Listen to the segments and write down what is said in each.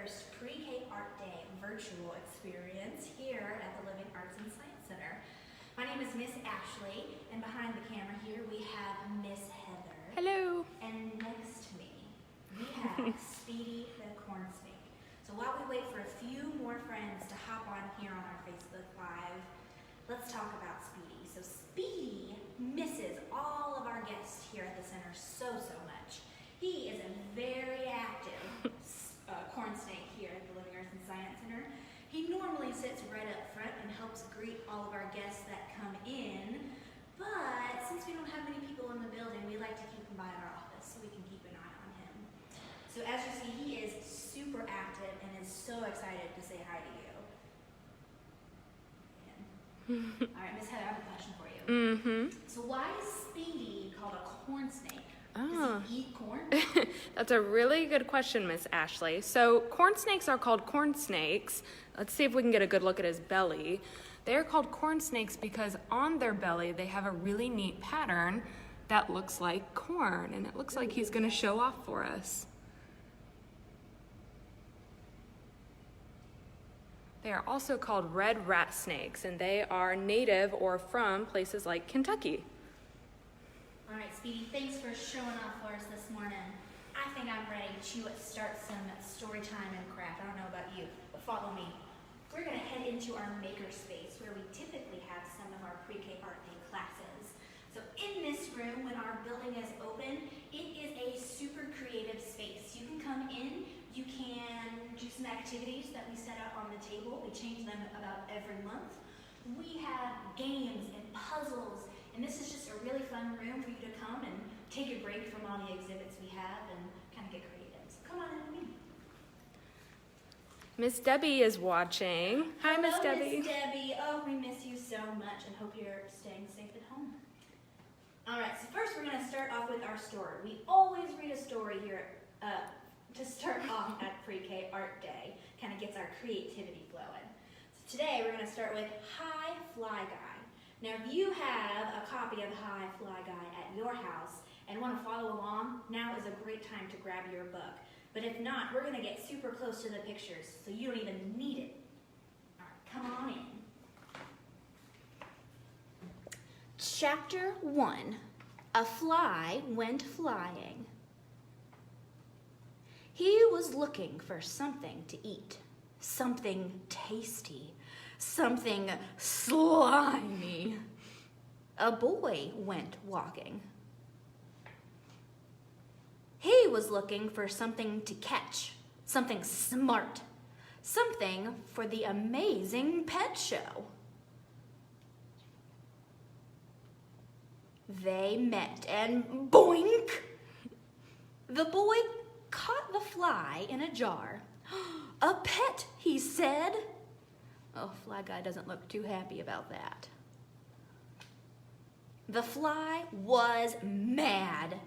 first Pre-K Art Day virtual experience here at the Living Arts and Science Center. My name is Miss Ashley, and behind the camera here we have Miss Heather. Hello. And next to me, we have Speedy the Corn Snake. So while we wait for a few more friends to hop on here on our Facebook Live, let's talk about Speedy. So Speedy misses all of our guests here at the center so much. He is a very active corn snake here at the Living Arts and Science Center. He normally sits right up front and helps greet all of our guests that come in, but since we don't have many people in the building, we like to keep him by our office so we can keep an eye on him. So as you see, he is super active and is so excited to say hi to you. All right, Miss Heather, I have a question for you. So why is Speedy called a corn snake? Does he eat corn? That's a really good question, Miss Ashley. So corn snakes are called corn snakes. Let's see if we can get a good look at his belly. They're called corn snakes because on their belly they have a really neat pattern that looks like corn, and it looks like he's going to show off for us. They are also called red rat snakes, and they are native or from places like Kentucky. All right, Speedy, thanks for showing off for us this morning. I think I'm ready to start some story time and craft. I don't know about you, but follow me. We're going to head into our maker space where we typically have some of our Pre-K Art Day classes. So in this room, when our building is open, it is a super creative space. You can come in, you can do some activities that we set up on the table. We change them about every month. We have games and puzzles, and this is just a really fun room for you to come and take a break from all the exhibits we have and kind of get creative. So come on in with me. Miss Debbie is watching. Hi, Miss Hello, Debbie. Miss Debbie. Oh, we miss you so much and hope you're staying safe at home. All right, so first we're going to start off with our story. We always read a story here to start off at Pre-K Art Day. Kind of gets our creativity flowing. So today we're going to start with Hi Fly Guy. Now, if you have a copy of Hi Fly Guy at your house and want to follow along, now is a great time to grab your book. But if not, we're going to get super close to the pictures, so you don't even need it. All right, come on in. Chapter 1, A Fly Went Flying. He was looking for something to eat, something tasty, something slimy. A boy went walking. He was looking for something to catch, something smart, something for the amazing pet show. They met and boink! The boy caught the fly in a jar. A pet, he said. Oh, Fly Guy doesn't look too happy about that. The fly was mad.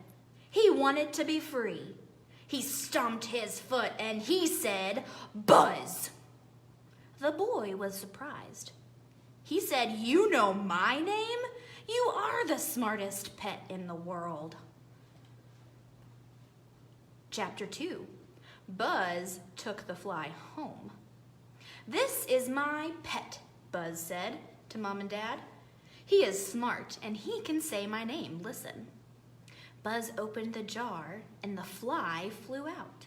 He wanted to be free. He stomped his foot and he said, "Buzz." The boy was surprised. He said, "You know my name? You are the smartest pet in the world." Chapter 2, Buzz took the fly home. "This is my pet," Buzz said to Mom and Dad. "He is smart and he can say my name. Listen." Buzz opened the jar and the fly flew out.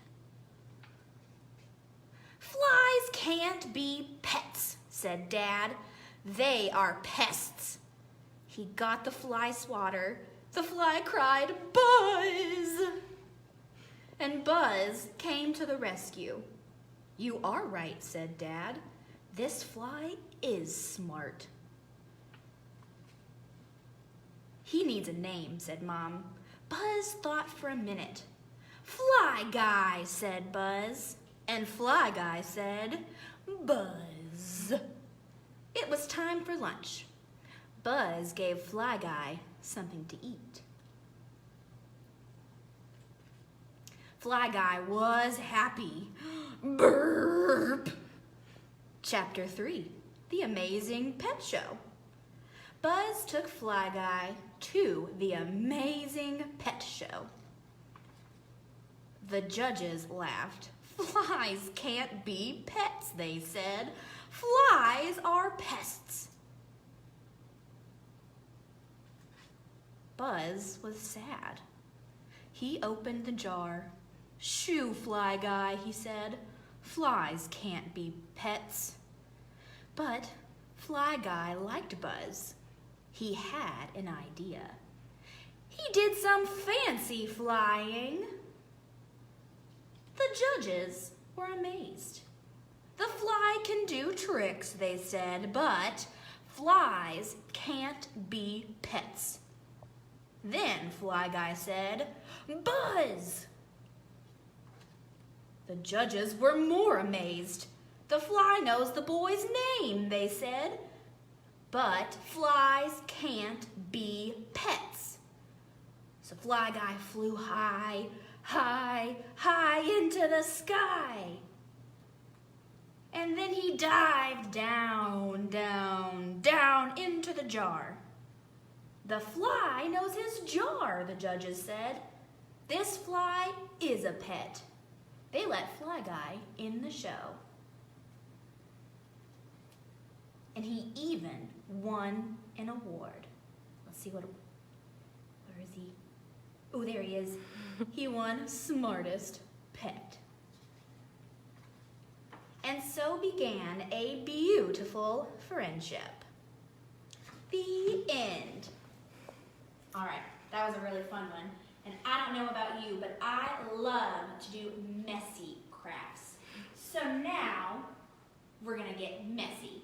"Flies can't be pets," said Dad. "They are pests." He got the fly swatter. The fly cried, "Buzz!" And Buzz came to the rescue. "You are right," said Dad. "This fly is smart." "He needs a name," said Mom. Buzz thought for a minute. "Fly Guy," said Buzz. And Fly Guy said, "Buzz." It was time for lunch. Buzz gave Fly Guy something to eat. Fly Guy was happy. Burp! Chapter 3, The Amazing Pet Show. Buzz took Fly Guy to the amazing pet show. The judges laughed. Flies can't be pets, they said. Flies are pests. Buzz was sad. He opened the jar. Shoo, Fly Guy, he said. Flies can't be pets. But Fly Guy liked Buzz. He had an idea. He did some fancy flying. The judges were amazed. The fly can do tricks, they said, but flies can't be pets. Then Fly Guy said, Buzz! The judges were more amazed. The fly knows the boy's name, they said, but flies can't be pets. So Fly Guy flew high, high, high into the sky. And then he dived down, down, down into the jar. The fly knows his jar, the judges said. This fly is a pet. They let Fly Guy in the show. And he even won an award. Let's see where is he? Oh, there he is. He won Smartest Pet. And so began a beautiful friendship. The end. All right, that was a really fun one. And I don't know about you, but I love to do messy crafts. So now we're gonna get messy.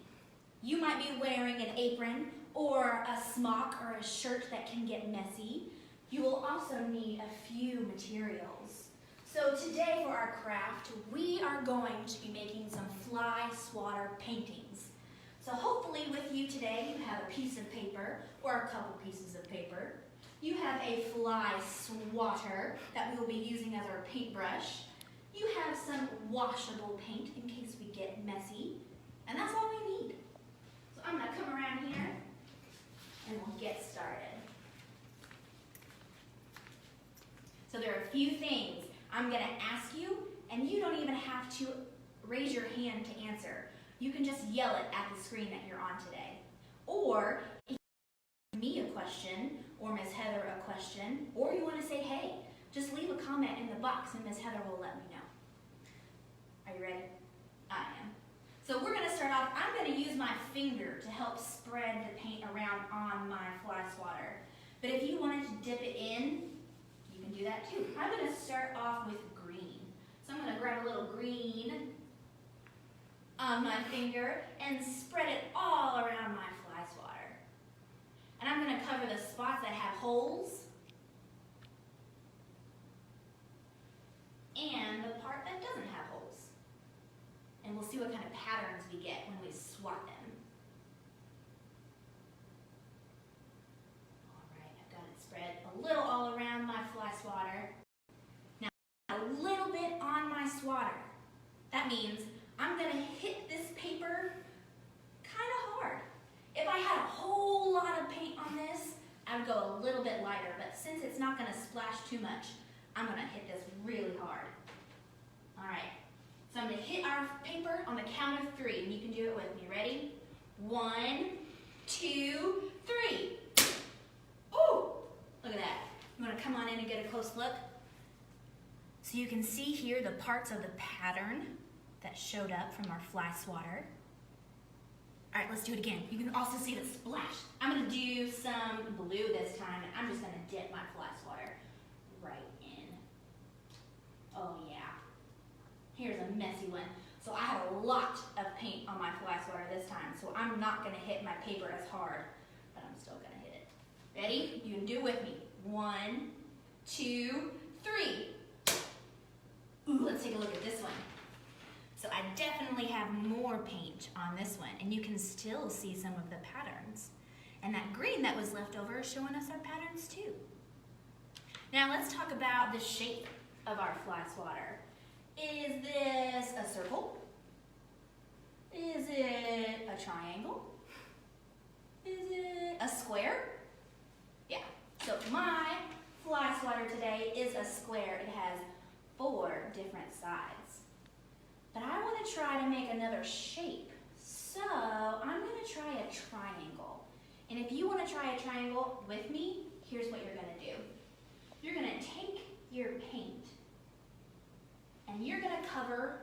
You might be wearing an apron or a smock or a shirt that can get messy. You will also need a few materials. So today for our craft, we are going to be making some fly swatter paintings. So hopefully with you today, you have a piece of paper or a couple pieces of paper. You have a fly swatter that we will be using as our paintbrush. You have some washable paint in case we get messy. And that's all we need. So I'm gonna come around here and we'll get started. So there are a few things I'm gonna ask you, and you don't even have to raise your hand to answer. You can just yell it at the screen that you're on today. Or if you want me a question, or Miss Heather a question, or you wanna say hey, just leave a comment in the box and Miss Heather will let me know. Are you ready? I am. So we're gonna start off, I'm gonna use my finger to help spread the paint around on my fly swatter. But if you wanted to dip it in, you can do that too. I'm gonna start off with green. So I'm gonna grab a little green on my finger and spread it all around my fly swatter. And I'm gonna cover the spots that have holes and the part that doesn't have holes. And we'll see what kind of patterns we get when we swat them. All right, I've got it spread a little all around my fly swatter. Now, a little bit on my swatter. That means I'm gonna hit this paper kind of hard. If I had a whole lot of paint on this, I would go a little bit lighter, but since it's not gonna splash too much, I'm gonna hit this really hard. All right, so I'm gonna hit our paper on the count of 3, and you can do it with me. Ready? 1, 2, 3. Ooh, look at that. I'm gonna come on in and get a close look. So you can see here the parts of the pattern that showed up from our fly swatter. All right, let's do it again. You can also see the splash. I'm gonna do some blue this time, and I'm just gonna dip my fly swatter right in. Oh yeah. Here's a messy one. So I have a lot of paint on my fly swatter this time, so I'm not gonna hit my paper as hard, but I'm still gonna hit it. Ready? You can do it with me. 1, 2, 3. Ooh, let's take a look at this one. So I definitely have more paint on this one, and you can still see some of the patterns. And that green that was left over is showing us our patterns too. Now let's talk about the shape of our fly swatter. Is this a circle? Is it a triangle? Is it a square? Yeah, so my fly swatter today is a square. It has 4 different sides. but I want to try to make another shape. So I'm going to try a triangle. And if you want to try a triangle with me, here's what you're going to do. You're going to take your paint and you're going to cover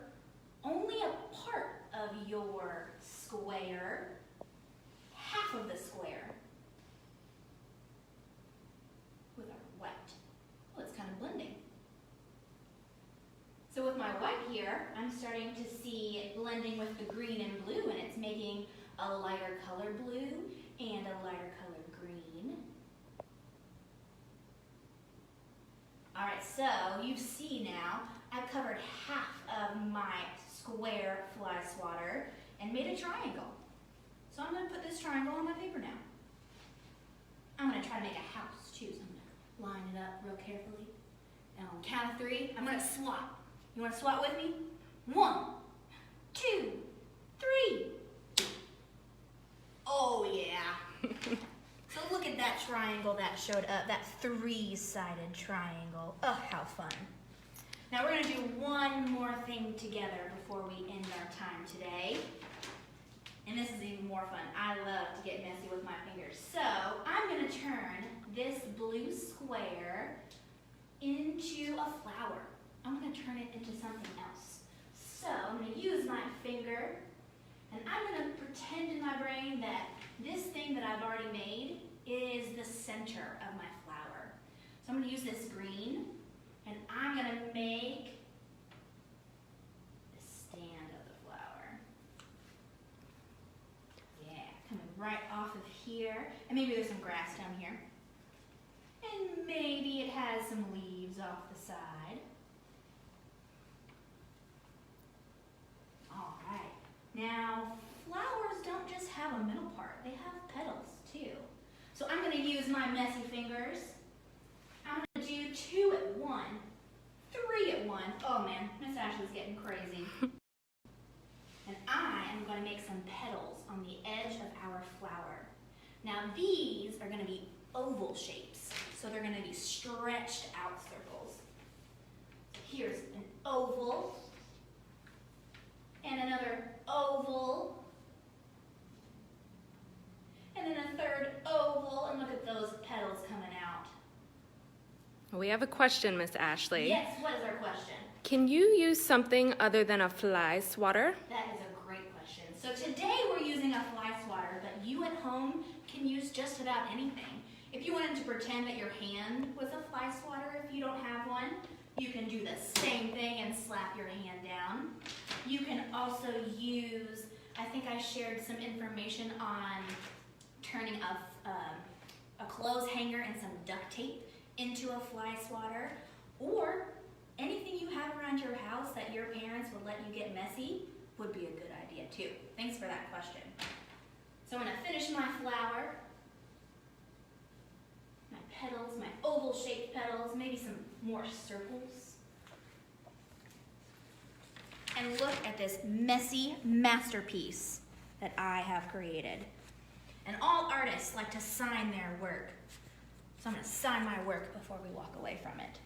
only a part of your square, half of the square, with our white. Oh, it's kind of blending. So with my white here, I'm starting to see it blending with the green and blue, and it's making a lighter color blue and a lighter color green. All right, so you see now, I've covered half of my square fly swatter and made a triangle. So I'm going to put this triangle on my paper now. I'm going to try to make a house too, so I'm going to line it up real carefully. And on the count of 3, I'm going to swat. You want to swat with me? 1, 2, 3. Oh yeah. So look at that triangle that showed up, that 3-sided triangle. Oh, how fun. Now we're going to do one more thing together before we end our time today. And this is even more fun. I love to get messy with my fingers. So I'm going to turn this blue square into a flower. I'm going to turn it into something else. So I'm going to use my finger, and I'm going to pretend in my brain that this thing that I've already made is the center of my flower. So I'm going to use this green, and I'm going to make the stand of the flower. Yeah, coming right off of here. And maybe there's some grass down here. And maybe it has some leaves off the side. All right. Now, flowers don't just have a middle part. They have petals, too. So I'm going to use my messy fingers. I'm going to do 2 at 1, 3 at 1. Oh, man, Miss Ashley's getting crazy. And I am going to make some petals on the edge of our flower. Now, these are going to be oval shapes. So they're going to be stretched out circles. Here's an oval. And another oval, and then a third oval, and look at those petals coming out. We have a question, Miss Ashley. Yes, what is our question? Can you use something other than a fly swatter? That is a great question. So today we're using a fly swatter, but you at home can use just about anything. If you wanted to pretend that your hand was a fly swatter, if you don't have one, you can do the same thing and slap your hand down. You can also use, I think I shared some information on turning a clothes hanger and some duct tape into a fly swatter, or anything you have around your house that your parents would let you get messy would be a good idea too. Thanks for that question. So I'm going to finish my flower, my petals, my oval shaped petals, maybe some more circles. And look at this messy masterpiece that I have created. And all artists like to sign their work. So I'm going to sign my work before we walk away from it.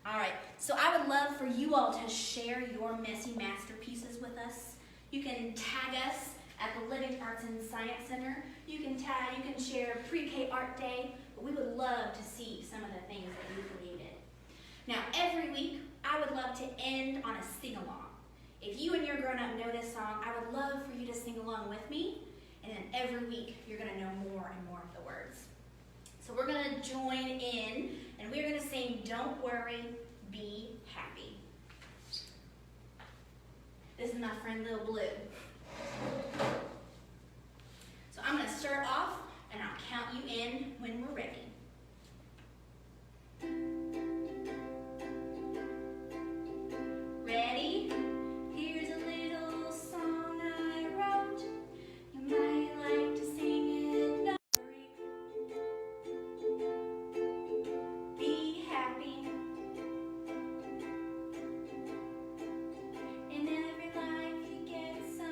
All right, so I would love for you all to share your messy masterpieces with us. You can tag us at the Living Arts and Science Center. You can share Pre-K Art Day, but we would love to see some of the things that you created. Now, every week, I would love to end on a sing-along. If you and your grown-up know this song, I would love for you to sing along with me, and then every week, you're going to know more and more of the words. So we're going to join in, and we're going to sing Don't Worry, Be Happy. This is my friend Lil Blue. So I'm going to start off, and I'll count you in when we're ready. Ready? Here's a little song I wrote. You might like to sing it. Don't worry. Be happy. In every life you get some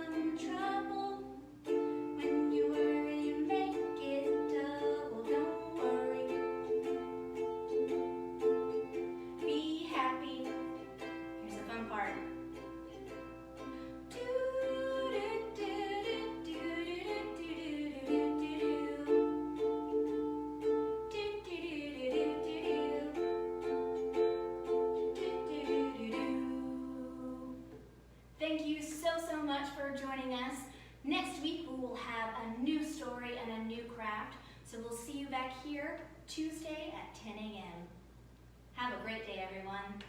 about a new story and a new craft. So we'll see you back here Tuesday at 10 a.m. Have a great day, everyone.